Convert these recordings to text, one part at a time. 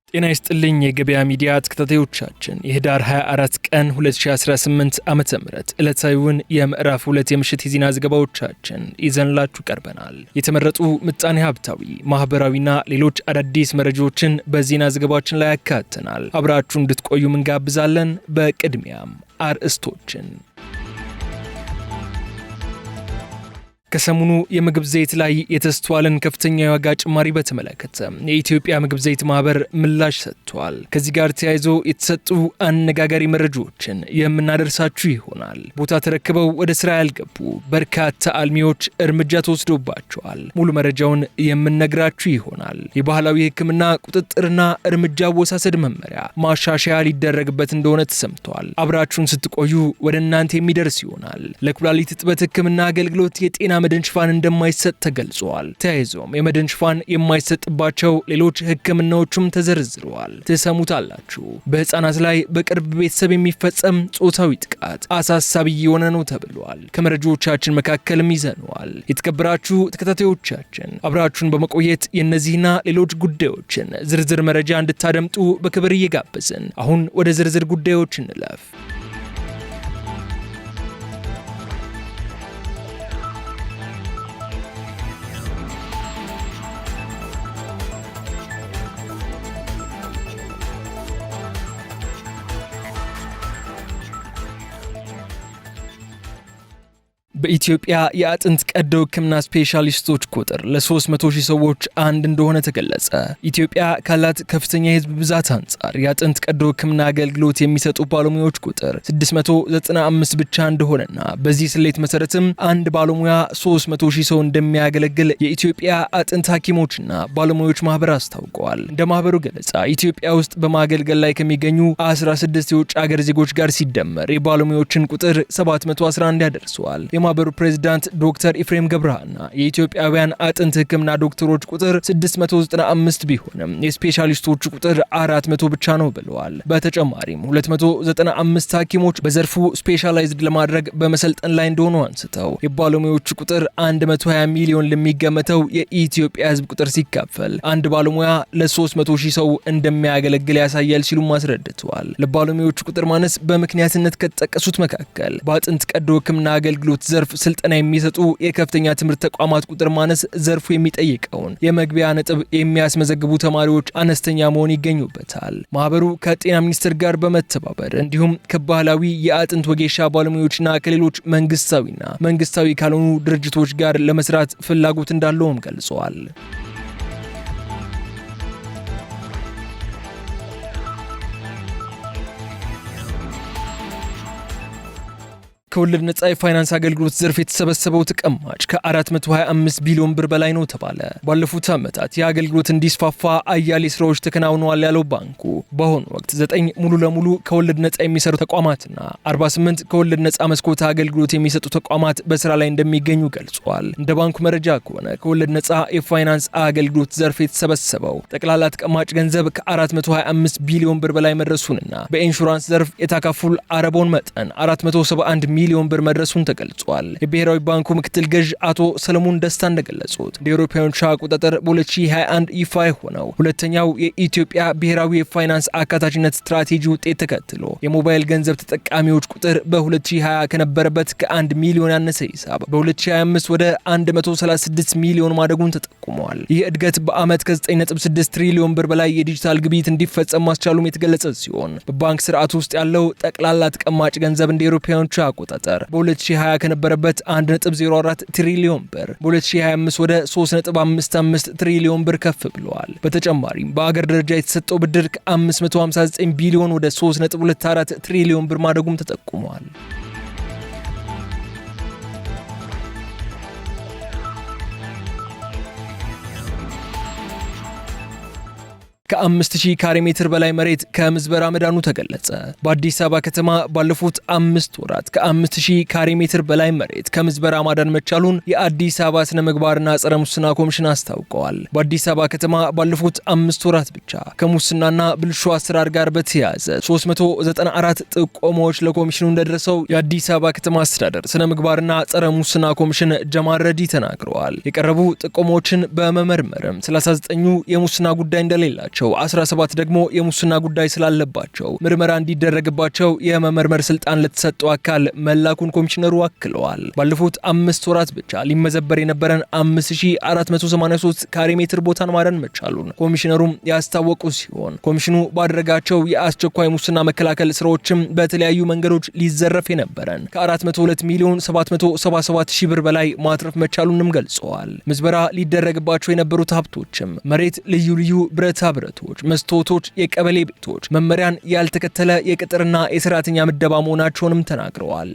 ጤና ይስጥልኝ የገበያ ሚዲያ ተከታታዮቻችን የህዳር 24 ቀን 2018 ዓመተ ምህረት ዕለታዊውን የምዕራፍ 2 የምሽት የዜና ዘገባዎቻችን ይዘንላችሁ ቀርበናል። የተመረጡ ምጣኔ ሀብታዊ፣ ማህበራዊና ሌሎች አዳዲስ መረጃዎችን በዜና ዘገባችን ላይ ያካተናል። አብራችሁ እንድትቆዩ እንጋብዛለን። በቅድሚያም አርዕስቶችን ከሰሞኑ የምግብ ዘይት ላይ የተስተዋለን ከፍተኛ የዋጋ ጭማሪ በተመለከተ የኢትዮጵያ ምግብ ዘይት ማህበር ምላሽ ሰጥቷል። ከዚህ ጋር ተያይዞ የተሰጡ አነጋጋሪ መረጃዎችን የምናደርሳችሁ ይሆናል። ቦታ ተረክበው ወደ ስራ ያልገቡ በርካታ አልሚዎች እርምጃ ተወስዶባቸዋል። ሙሉ መረጃውን የምንነግራችሁ ይሆናል። የባህላዊ ሕክምና ቁጥጥርና እርምጃ አወሳሰድ መመሪያ ማሻሻያ ሊደረግበት እንደሆነ ተሰምቷል። አብራችሁን ስትቆዩ ወደ እናንተ የሚደርስ ይሆናል። ለኩላሊት እጥበት ሕክምና አገልግሎት የጤና መድን ሽፋን እንደማይሰጥ ተገልጿል። ተያይዞም የመድን ሽፋን የማይሰጥባቸው ሌሎች ህክምናዎችም ተዘርዝረዋል። ትሰሙታላችሁ። በህፃናት ላይ በቅርብ ቤተሰብ የሚፈጸም ጾታዊ ጥቃት አሳሳቢ የሆነ ነው ተብሏል። ከመረጃዎቻችን መካከልም ይዘነዋል። የተከበራችሁ ተከታታዮቻችን አብራችሁን በመቆየት የእነዚህና ሌሎች ጉዳዮችን ዝርዝር መረጃ እንድታደምጡ በክብር እየጋበዝን አሁን ወደ ዝርዝር ጉዳዮች እንለፍ። በኢትዮጵያ የአጥንት ቀዶ ሕክምና ስፔሻሊስቶች ቁጥር ለ300,000 ሰዎች አንድ እንደሆነ ተገለጸ። ኢትዮጵያ ካላት ከፍተኛ የህዝብ ብዛት አንጻር የአጥንት ቀዶ ሕክምና አገልግሎት የሚሰጡ ባለሙያዎች ቁጥር 695 ብቻ እንደሆነና በዚህ ስሌት መሰረትም አንድ ባለሙያ 300,000 ሰው እንደሚያገለግል የኢትዮጵያ አጥንት ሐኪሞችና ባለሙያዎች ማህበር አስታውቀዋል። እንደ ማህበሩ ገለጻ ኢትዮጵያ ውስጥ በማገልገል ላይ ከሚገኙ 16 የውጭ ሀገር ዜጎች ጋር ሲደመር የባለሙያዎችን ቁጥር 711 ያደርሰዋል። የማህበሩ ፕሬዝዳንት ዶክተር ኢፍሬም ገብረሃና የኢትዮጵያውያን አጥንት ህክምና ዶክተሮች ቁጥር 695 ቢሆንም የስፔሻሊስቶቹ ቁጥር 400 ብቻ ነው ብለዋል። በተጨማሪም 295 ሐኪሞች በዘርፉ ስፔሻላይዝድ ለማድረግ በመሰልጠን ላይ እንደሆኑ አንስተው የባለሙያዎቹ ቁጥር 120 ሚሊዮን ለሚገመተው የኢትዮጵያ ህዝብ ቁጥር ሲካፈል አንድ ባለሙያ ለ300,000 ሰው እንደሚያገለግል ያሳያል ሲሉም አስረድተዋል። ለባለሙያዎቹ ቁጥር ማነስ በምክንያትነት ከተጠቀሱት መካከል በአጥንት ቀዶ ህክምና አገልግሎት ዘርፍ ስልጠና የሚሰጡ የከፍተኛ ትምህርት ተቋማት ቁጥር ማነስ፣ ዘርፉ የሚጠይቀውን የመግቢያ ነጥብ የሚያስመዘግቡ ተማሪዎች አነስተኛ መሆን ይገኙበታል። ማህበሩ ከጤና ሚኒስቴር ጋር በመተባበር እንዲሁም ከባህላዊ የአጥንት ወጌሻ ባለሙያዎችና ከሌሎች መንግስታዊና መንግስታዊ ካልሆኑ ድርጅቶች ጋር ለመስራት ፍላጎት እንዳለውም ገልጸዋል። ከወለድ ነጻ የፋይናንስ አገልግሎት ዘርፍ የተሰበሰበው ተቀማጭ ከ425 ቢሊዮን ብር በላይ ነው ተባለ። ባለፉት ዓመታት የአገልግሎት እንዲስፋፋ አያሌ ስራዎች ተከናውነዋል ያለው ባንኩ በአሁኑ ወቅት 9 ሙሉ ለሙሉ ከወለድ ነጻ የሚሰሩ ተቋማትና 48 ከወለድ ነጻ መስኮት አገልግሎት የሚሰጡ ተቋማት በስራ ላይ እንደሚገኙ ገልጿል። እንደ ባንኩ መረጃ ከሆነ ከወለድ ነጻ የፋይናንስ አገልግሎት ዘርፍ የተሰበሰበው ጠቅላላ ተቀማጭ ገንዘብ ከ425 ቢሊዮን ብር በላይ መድረሱንና በኢንሹራንስ ዘርፍ የታካፉል አረቦን መጠን 471 ሚሊዮን ብር መድረሱን ተገልጿል። የብሔራዊ ባንኩ ምክትል ገዥ አቶ ሰለሞን ደስታ እንደገለጹት እንደ አውሮፓውያን አቆጣጠር በ2021 ይፋ የሆነው ሁለተኛው የኢትዮጵያ ብሔራዊ የፋይናንስ አካታችነት ስትራቴጂ ውጤት ተከትሎ የሞባይል ገንዘብ ተጠቃሚዎች ቁጥር በ2020 ከነበረበት ከ1 ሚሊዮን ያነሰ ሂሳብ በ2025 ወደ 136 ሚሊዮን ማደጉን ተጠቁመዋል። ይህ እድገት በአመት ከ9.6 ትሪሊዮን ብር በላይ የዲጂታል ግብይት እንዲፈጸም ማስቻሉም የተገለጸ ሲሆን በባንክ ስርዓት ውስጥ ያለው ጠቅላላ ተቀማጭ ገንዘብ እንደ አውሮፓውያን አቆጣጠር በ2020 ከነበረበት 1.04 ትሪሊዮን ብር በ2025 ወደ 3.55 ትሪሊዮን ብር ከፍ ብለዋል። በተጨማሪም በአገር ደረጃ የተሰጠው ብድር ከ559 ቢሊዮን ወደ 3.24 ትሪሊዮን ብር ማደጉም ተጠቁሟል። ከ5000 ካሬ ሜትር በላይ መሬት ከምዝበራ መዳኑ ተገለጸ። በአዲስ አበባ ከተማ ባለፉት 5 ወራት ከ5000 ካሬ ሜትር በላይ መሬት ከምዝበራ ማዳን መቻሉን የአዲስ አበባ ስነ ምግባርና ጸረ ሙስና ኮሚሽን አስታውቀዋል። በአዲስ አበባ ከተማ ባለፉት 5 ወራት ብቻ ከሙስናና ብልሹ አሰራር ጋር በተያያዘ 394 ጥቆማዎች ለኮሚሽኑ እንደደረሰው የአዲስ አበባ ከተማ አስተዳደር ስነ ምግባርና ጸረ ሙስና ኮሚሽን ጀማል ረዲ ተናግረዋል። የቀረቡ ጥቆማዎችን በመመርመርም 39ኙ የሙስና ጉዳይ እንደሌላቸው ያላቸው 17 ደግሞ የሙስና ጉዳይ ስላለባቸው ምርመራ እንዲደረግባቸው የመመርመር ስልጣን ለተሰጠው አካል መላኩን ኮሚሽነሩ አክለዋል። ባለፉት 5 ወራት ብቻ ሊመዘበር የነበረን 5483 ካሬ ሜትር ቦታን ማዳን መቻሉን ኮሚሽነሩም ያስታወቁ ሲሆን ኮሚሽኑ ባደረጋቸው የአስቸኳይ ሙስና መከላከል ስራዎችም በተለያዩ መንገዶች ሊዘረፍ የነበረን ከ402 ሚሊዮን 777 ሺህ ብር በላይ ማትረፍ መቻሉንም ገልጸዋል። ምዝበራ ሊደረግባቸው የነበሩት ሀብቶችም መሬት፣ ልዩ ልዩ ብረታ ብረቶች፣ መስታወቶች፣ የቀበሌ ቤቶች፣ መመሪያን ያልተከተለ የቅጥርና የሰራተኛ ምደባ መሆናቸውንም ተናግረዋል።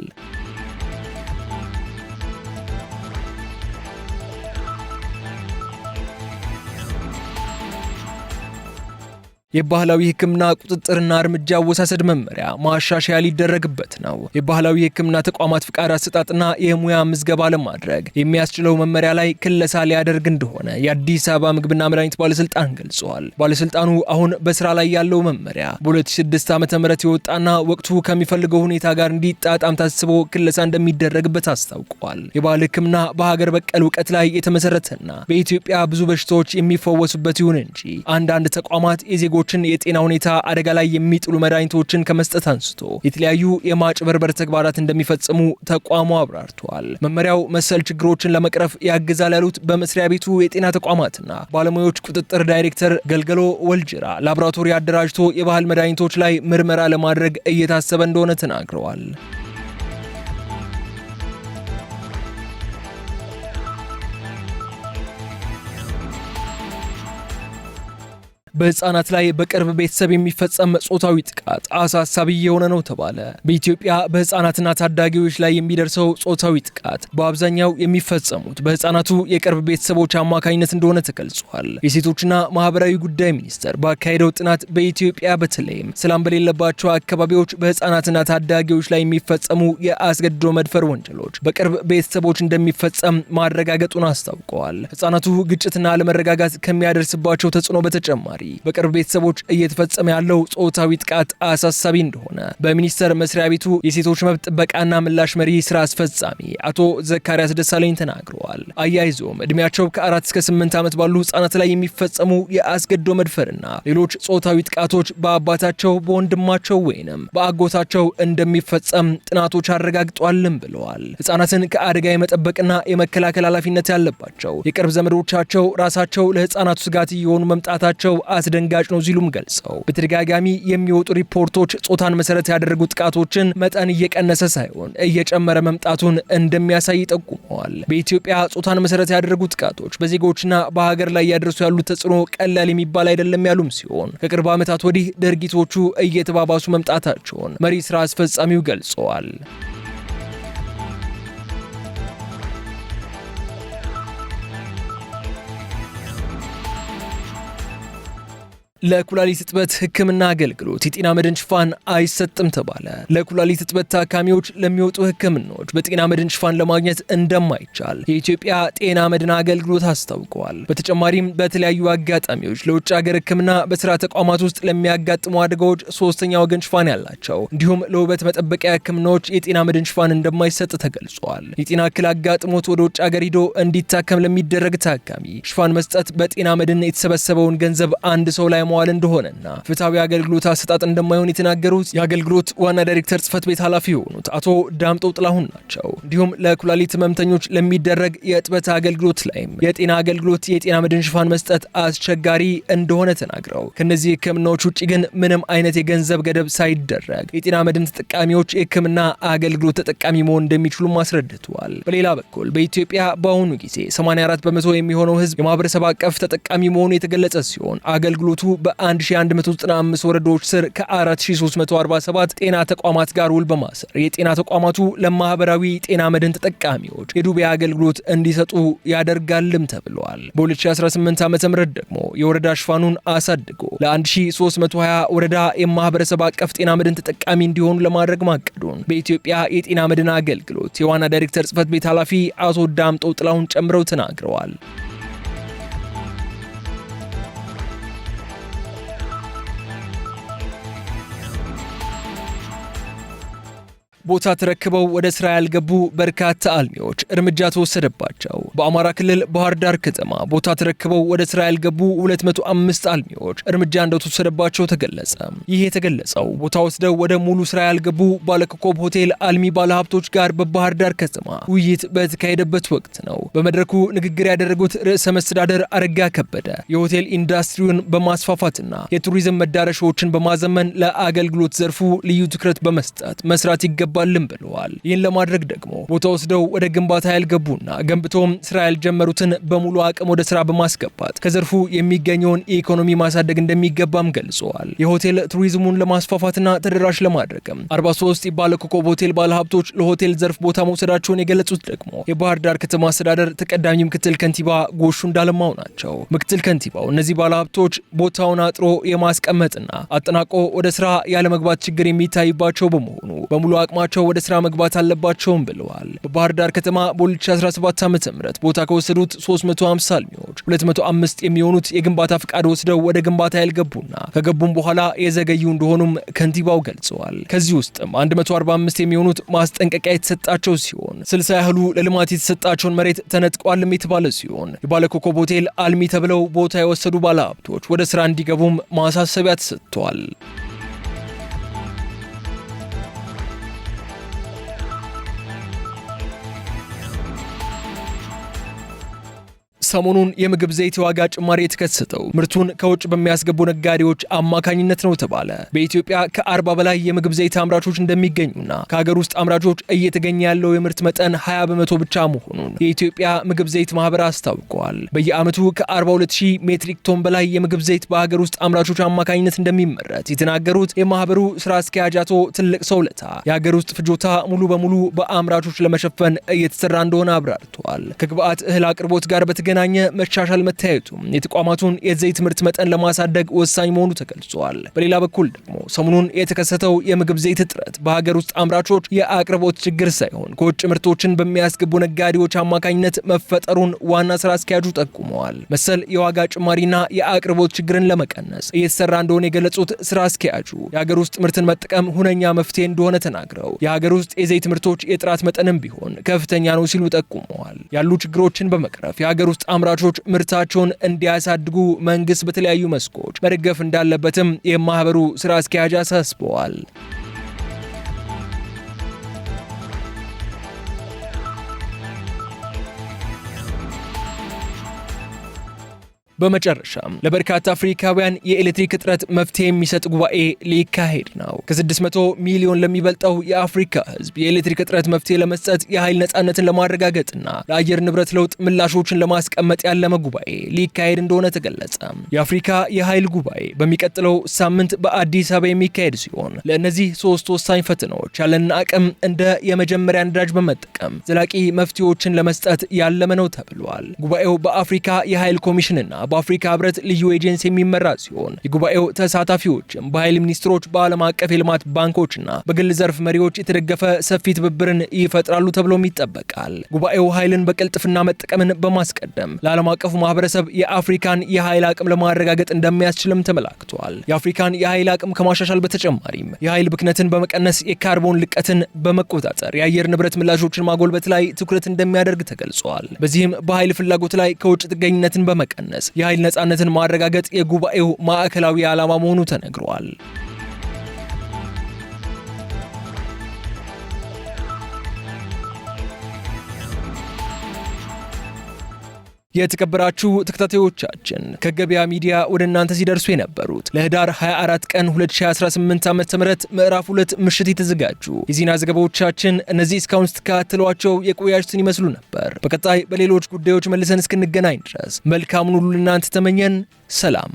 የባህላዊ ሕክምና ቁጥጥርና እርምጃ አወሳሰድ መመሪያ ማሻሻያ ሊደረግበት ነው። የባህላዊ ሕክምና ተቋማት ፍቃድ አሰጣጥና የሙያ ምዝገባ ለማድረግ የሚያስችለው መመሪያ ላይ ክለሳ ሊያደርግ እንደሆነ የአዲስ አበባ ምግብና መድኃኒት ባለስልጣን ገልጿል። ባለስልጣኑ አሁን በስራ ላይ ያለው መመሪያ በ2006 ዓ.ም የወጣና ወቅቱ ከሚፈልገው ሁኔታ ጋር እንዲጣጣም ታስቦ ክለሳ እንደሚደረግበት አስታውቋል። የባህል ሕክምና በሀገር በቀል እውቀት ላይ የተመሰረተና በኢትዮጵያ ብዙ በሽታዎች የሚፈወሱበት ይሁን እንጂ አንዳንድ ተቋማት የዜጎ የጤና ሁኔታ አደጋ ላይ የሚጥሉ መድኃኒቶችን ከመስጠት አንስቶ የተለያዩ የማጭበርበር ተግባራት እንደሚፈጽሙ ተቋሙ አብራርተዋል። መመሪያው መሰል ችግሮችን ለመቅረፍ ያግዛል ያሉት በመስሪያ ቤቱ የጤና ተቋማትና ባለሙያዎች ቁጥጥር ዳይሬክተር ገልገሎ ወልጅራ ላቦራቶሪ አደራጅቶ የባህል መድኃኒቶች ላይ ምርመራ ለማድረግ እየታሰበ እንደሆነ ተናግረዋል። በህፃናት ላይ በቅርብ ቤተሰብ የሚፈጸም ጾታዊ ጥቃት አሳሳቢ የሆነ ነው ተባለ። በኢትዮጵያ በህፃናትና ታዳጊዎች ላይ የሚደርሰው ጾታዊ ጥቃት በአብዛኛው የሚፈጸሙት በህፃናቱ የቅርብ ቤተሰቦች አማካኝነት እንደሆነ ተገልጿል። የሴቶችና ማህበራዊ ጉዳይ ሚኒስቴር ባካሄደው ጥናት በኢትዮጵያ በተለይም ሰላም በሌለባቸው አካባቢዎች በህፃናትና ታዳጊዎች ላይ የሚፈጸሙ የአስገድዶ መድፈር ወንጀሎች በቅርብ ቤተሰቦች እንደሚፈጸም ማረጋገጡን አስታውቀዋል። ህፃናቱ ግጭትና አለመረጋጋት ከሚያደርስባቸው ተጽዕኖ በተጨማሪ በቅርብ ቤተሰቦች እየተፈጸመ ያለው ጾታዊ ጥቃት አሳሳቢ እንደሆነ በሚኒስቴር መስሪያ ቤቱ የሴቶች መብት ጥበቃና ምላሽ መሪ ስራ አስፈጻሚ አቶ ዘካሪያስ ደሳለኝ ተናግረዋል። አያይዞም እድሜያቸው ከ4 እስከ 8 ዓመት ባሉ ህጻናት ላይ የሚፈጸሙ የአስገድዶ መድፈርና ሌሎች ጾታዊ ጥቃቶች በአባታቸው፣ በወንድማቸው ወይንም በአጎታቸው እንደሚፈጸም ጥናቶች አረጋግጧልም ብለዋል። ህጻናትን ከአደጋ የመጠበቅና የመከላከል ኃላፊነት ያለባቸው የቅርብ ዘመዶቻቸው ራሳቸው ለህጻናቱ ስጋት እየሆኑ መምጣታቸው አስደንጋጭ ነው ሲሉም ገልጸው በተደጋጋሚ የሚወጡ ሪፖርቶች ጾታን መሰረት ያደረጉ ጥቃቶችን መጠን እየቀነሰ ሳይሆን እየጨመረ መምጣቱን እንደሚያሳይ ጠቁመዋል። በኢትዮጵያ ጾታን መሰረት ያደረጉ ጥቃቶች በዜጎችና በሀገር ላይ ያደርሱ ያሉት ተጽዕኖ ቀላል የሚባል አይደለም ያሉም ሲሆን ከቅርብ ዓመታት ወዲህ ድርጊቶቹ እየተባባሱ መምጣታቸውን መሪ ስራ አስፈጻሚው ገልጸዋል። ለኩላሊት እጥበት ህክምና አገልግሎት የጤና መድን ሽፋን አይሰጥም ተባለ። ለኩላሊት እጥበት ታካሚዎች ለሚወጡ ህክምናዎች በጤና መድን ሽፋን ለማግኘት እንደማይቻል የኢትዮጵያ ጤና መድን አገልግሎት አስታውቀዋል። በተጨማሪም በተለያዩ አጋጣሚዎች ለውጭ ሀገር ህክምና በስራ ተቋማት ውስጥ ለሚያጋጥሙ አደጋዎች ሶስተኛ ወገን ሽፋን ያላቸው እንዲሁም ለውበት መጠበቂያ ህክምናዎች የጤና መድን ሽፋን እንደማይሰጥ ተገልጿል። የጤና እክል አጋጥሞት ወደ ውጭ ሀገር ሂዶ እንዲታከም ለሚደረግ ታካሚ ሽፋን መስጠት በጤና መድን የተሰበሰበውን ገንዘብ አንድ ሰው ላይ መዋል እንደሆነና ፍትሃዊ አገልግሎት አሰጣጥ እንደማይሆን የተናገሩት የአገልግሎት ዋና ዳይሬክተር ጽህፈት ቤት ኃላፊ የሆኑት አቶ ዳምጦ ጥላሁን ናቸው። እንዲሁም ለኩላሊት ህመምተኞች ለሚደረግ የእጥበት አገልግሎት ላይም የጤና አገልግሎት የጤና መድን ሽፋን መስጠት አስቸጋሪ እንደሆነ ተናግረው ከነዚህ ህክምናዎች ውጪ ግን ምንም አይነት የገንዘብ ገደብ ሳይደረግ የጤና መድን ተጠቃሚዎች የህክምና አገልግሎት ተጠቃሚ መሆን እንደሚችሉም አስረድተዋል። በሌላ በኩል በኢትዮጵያ በአሁኑ ጊዜ 84 በመቶ የሚሆነው ህዝብ የማህበረሰብ አቀፍ ተጠቃሚ መሆኑ የተገለጸ ሲሆን አገልግሎቱ በ1195 ወረዳዎች ስር ከ4347 ጤና ተቋማት ጋር ውል በማሰር የጤና ተቋማቱ ለማህበራዊ ጤና መድን ተጠቃሚዎች የዱቤ አገልግሎት እንዲሰጡ ያደርጋልም ተብሏል። በ2018 ዓ.ም ደግሞ የወረዳ ሽፋኑን አሳድጎ ለ1320 ወረዳ የማህበረሰብ አቀፍ ጤና መድን ተጠቃሚ እንዲሆኑ ለማድረግ ማቀዱን በኢትዮጵያ የጤና መድን አገልግሎት የዋና ዳይሬክተር ጽህፈት ቤት ኃላፊ አቶ ዳምጦ ጥላሁን ጨምረው ተናግረዋል። ቦታ ተረክበው ወደ ስራ ያልገቡ በርካታ አልሚዎች እርምጃ ተወሰደባቸው። በአማራ ክልል ባህር ዳር ከተማ ቦታ ተረክበው ወደ ስራ ያልገቡ 205 አልሚዎች እርምጃ እንደተወሰደባቸው ተገለጸ። ይህ የተገለጸው ቦታ ወስደው ወደ ሙሉ ስራ ያልገቡ ባለኮከብ ሆቴል አልሚ ባለሀብቶች ጋር በባህር ዳር ከተማ ውይይት በተካሄደበት ወቅት ነው። በመድረኩ ንግግር ያደረጉት ርዕሰ መስተዳደር አረጋ ከበደ የሆቴል ኢንዱስትሪውን በማስፋፋትና የቱሪዝም መዳረሻዎችን በማዘመን ለአገልግሎት ዘርፉ ልዩ ትኩረት በመስጠት መስራት ይገባልም ብለዋል። ይህን ለማድረግ ደግሞ ቦታ ወስደው ወደ ግንባታ ያልገቡና ገንብቶም ስራ ያልጀመሩትን በሙሉ አቅም ወደ ስራ በማስገባት ከዘርፉ የሚገኘውን ኢኮኖሚ ማሳደግ እንደሚገባም ገልጸዋል። የሆቴል ቱሪዝሙን ለማስፋፋትና ተደራሽ ለማድረግም 43 ባለኮከብ ሆቴል ባለሀብቶች ለሆቴል ዘርፍ ቦታ መውሰዳቸውን የገለጹት ደግሞ የባህር ዳር ከተማ አስተዳደር ተቀዳሚ ምክትል ከንቲባ ጎሹ እንዳለማው ናቸው። ምክትል ከንቲባው እነዚህ ባለሀብቶች ቦታውን አጥሮ የማስቀመጥና አጠናቆ ወደ ስራ ያለመግባት ችግር የሚታይባቸው በመሆኑ በሙሉ አቅማቸው ወደ ስራ መግባት አለባቸውም ብለዋል። በባህር ዳር ከተማ በ2017 ዓ.ም ቦታ ከወሰዱት 350 አልሚዎች 205 የሚሆኑት የግንባታ ፍቃድ ወስደው ወደ ግንባታ ያልገቡና ከገቡም በኋላ የዘገዩ እንደሆኑም ከንቲባው ገልጸዋል። ከዚህ ውስጥም 145 የሚሆኑት ማስጠንቀቂያ የተሰጣቸው ሲሆን 60 ያህሉ ለልማት የተሰጣቸውን መሬት ተነጥቋልም የተባለ ሲሆን የባለኮከብ ሆቴል አልሚ ተብለው ቦታ የወሰዱ ባለሀብቶች ወደ ስራ እንዲገቡም ማሳሰቢያ ተሰጥቷል። ሰሞኑን የምግብ ዘይት ዋጋ ጭማሪ የተከሰተው ምርቱን ከውጭ በሚያስገቡ ነጋዴዎች አማካኝነት ነው ተባለ። በኢትዮጵያ ከ40 በላይ የምግብ ዘይት አምራቾች እንደሚገኙና ከሀገር ውስጥ አምራቾች እየተገኘ ያለው የምርት መጠን 20 በመቶ ብቻ መሆኑን የኢትዮጵያ ምግብ ዘይት ማህበር አስታውቀዋል። በየዓመቱ ከ42000 ሜትሪክ ቶን በላይ የምግብ ዘይት በሀገር ውስጥ አምራቾች አማካኝነት እንደሚመረት የተናገሩት የማህበሩ ስራ አስኪያጅ አቶ ትልቅ ሰውለታ የሀገር ውስጥ ፍጆታ ሙሉ በሙሉ በአምራቾች ለመሸፈን እየተሰራ እንደሆነ አብራርተዋል። ከግብአት እህል አቅርቦት ጋር በተገናኘ መሻሻል መታየቱ የተቋማቱን የዘይት ምርት መጠን ለማሳደግ ወሳኝ መሆኑ ተገልጿል። በሌላ በኩል ደግሞ ሰሞኑን የተከሰተው የምግብ ዘይት እጥረት በሀገር ውስጥ አምራቾች የአቅርቦት ችግር ሳይሆን ከውጭ ምርቶችን በሚያስገቡ ነጋዴዎች አማካኝነት መፈጠሩን ዋና ስራ አስኪያጁ ጠቁመዋል። መሰል የዋጋ ጭማሪና የአቅርቦት ችግርን ለመቀነስ እየተሰራ እንደሆነ የገለጹት ስራ አስኪያጁ የሀገር ውስጥ ምርትን መጠቀም ሁነኛ መፍትሄ እንደሆነ ተናግረው የሀገር ውስጥ የዘይት ምርቶች የጥራት መጠንም ቢሆን ከፍተኛ ነው ሲሉ ጠቁመዋል። ያሉ ችግሮችን በመቅረፍ የሀገር ውስጥ አምራቾች ምርታቸውን እንዲያሳድጉ መንግስት በተለያዩ መስኮች መደገፍ እንዳለበትም የማህበሩ ስራ አስኪያጅ አሳስበዋል። በመጨረሻም ለበርካታ አፍሪካውያን የኤሌክትሪክ እጥረት መፍትሄ የሚሰጥ ጉባኤ ሊካሄድ ነው። ከ600 ሚሊዮን ለሚበልጠው የአፍሪካ ህዝብ የኤሌክትሪክ እጥረት መፍትሄ ለመስጠት የኃይል ነፃነትን ለማረጋገጥና ለአየር ንብረት ለውጥ ምላሾችን ለማስቀመጥ ያለመ ጉባኤ ሊካሄድ እንደሆነ ተገለጸ። የአፍሪካ የኃይል ጉባኤ በሚቀጥለው ሳምንት በአዲስ አበባ የሚካሄድ ሲሆን ለእነዚህ 3 ወሳኝ ፈተናዎች ያለንን አቅም እንደ የመጀመሪያ ነዳጅ በመጠቀም ዘላቂ መፍትሄዎችን ለመስጠት ያለመ ነው ተብሏል። ጉባኤው በአፍሪካ የኃይል ኮሚሽንና በአፍሪካ ህብረት ልዩ ኤጀንሲ የሚመራ ሲሆን የጉባኤው ተሳታፊዎችም በኃይል ሚኒስትሮች፣ በዓለም አቀፍ የልማት ባንኮችና በግል ዘርፍ መሪዎች የተደገፈ ሰፊ ትብብርን ይፈጥራሉ ተብሎም ይጠበቃል። ጉባኤው ኃይልን በቅልጥፍና መጠቀምን በማስቀደም ለዓለም አቀፉ ማህበረሰብ የአፍሪካን የኃይል አቅም ለማረጋገጥ እንደሚያስችልም ተመላክቷል። የአፍሪካን የኃይል አቅም ከማሻሻል በተጨማሪም የኃይል ብክነትን በመቀነስ የካርቦን ልቀትን በመቆጣጠር የአየር ንብረት ምላሾችን ማጎልበት ላይ ትኩረት እንደሚያደርግ ተገልጿል። በዚህም በኃይል ፍላጎት ላይ ከውጭ ጥገኝነትን በመቀነስ የኃይል ነፃነትን ማረጋገጥ የጉባኤው ማዕከላዊ ዓላማ መሆኑ ተነግሯል። የተከበራችሁ ተከታታዮቻችን ከገበያ ሚዲያ ወደ እናንተ ሲደርሱ የነበሩት ለህዳር 24 ቀን 2018 ዓ.ም ምዕራፍ 2 ምሽት የተዘጋጁ የዜና ዘገባዎቻችን እነዚህ እስካሁን ስትከታተሏቸው የቆያችሁትን ይመስሉ ነበር። በቀጣይ በሌሎች ጉዳዮች መልሰን እስክንገናኝ ድረስ መልካሙን ሁሉ ለእናንተ ተመኘን። ሰላም።